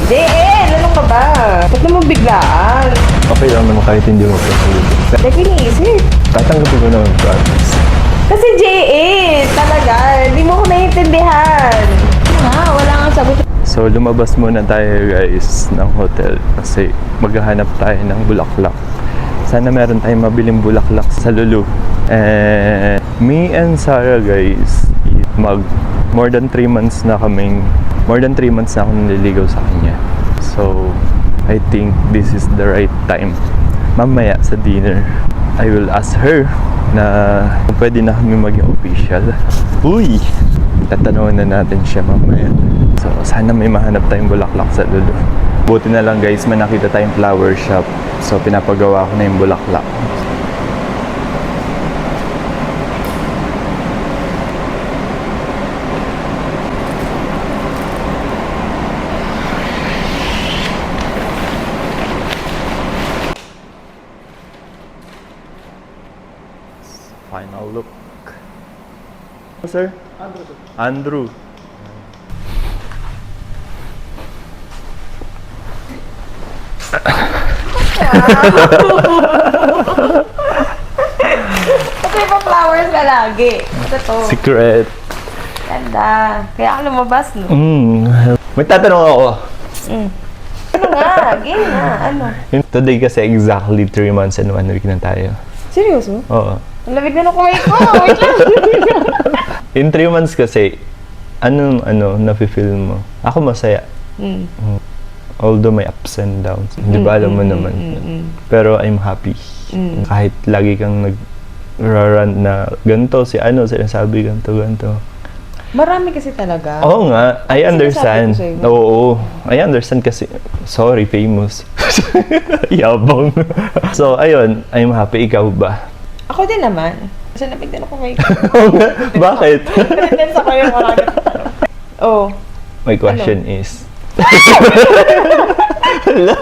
JL, ano ka ba? Ba't naman biglaan? Okay lang naman kahit hindi mo promise. Dahil iniisip. Tatanggapin ko naman promise. Kasi JL, talaga, hindi mo ko naiintindihan. Nga, wala nga sagot. So lumabas muna tayo guys ng hotel kasi maghahanap tayo ng bulaklak. Sana meron tayong mabiling bulaklak sa Lulu. And me and Sarah guys, more than 3 months na akong naliligaw sa kanya. So I think this is the right time. Mamaya sa dinner, I will ask her na kung pwede na kami maging official. Uy! Tatanungin na natin siya mamaya. So, sana may mahanap tayong bulaklak sa Lulu. Buti na lang guys, may nakita tayong flower shop. So, pinapagawa ko na yung bulaklak. Final look. Sir? Andrew. Kasi pa flowers ka lagi. Ito to. Secret. Ganda. Kaya ako lumabas, no? May tatanong ako. Ano nga? Game na. Ano? Today kasi exactly 3 months and 1 week na tayo. Seryoso? Oo. Ang lamig na ng kumay ko. Wait lang. In 3 months kasi, nafe-feel mo? Ako masaya. Although may ups and downs. Di ba alam mo naman? Pero I'm happy. Kahit lagi kang nag-run na ganito, sinasabi ganito. Marami kasi talaga. Oo nga, I understand. Sinasabi ko sa'yo. Oo, I understand kasi, sorry, famous. Yabang. So, ayun, I'm happy. Ikaw ba? Ako din naman. Kasi lamig na ng kumay ko. Oo nga, bakit? Pinag-densa ko yung marami. Oh. My question is, Hala,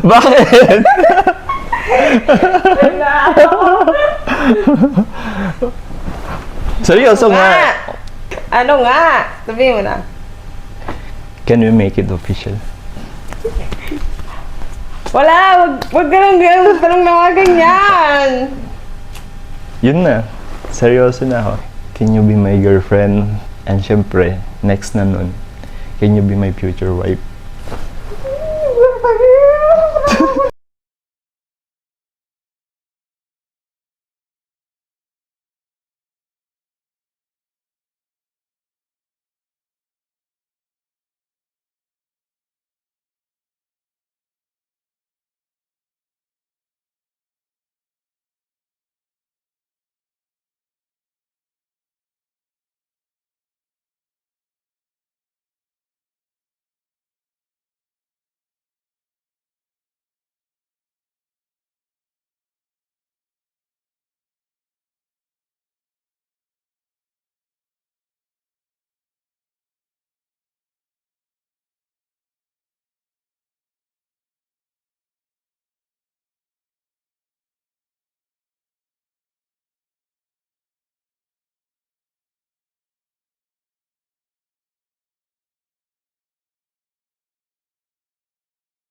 bakit? Seryoso nga. Ano nga? Sabihin mo na. Can we make it official? Wala! Wag ganun tanong na mga ganyan! Yun na. Seryoso na ako. Can you be my girlfriend? And syempre, next na nun, can you be my future wife?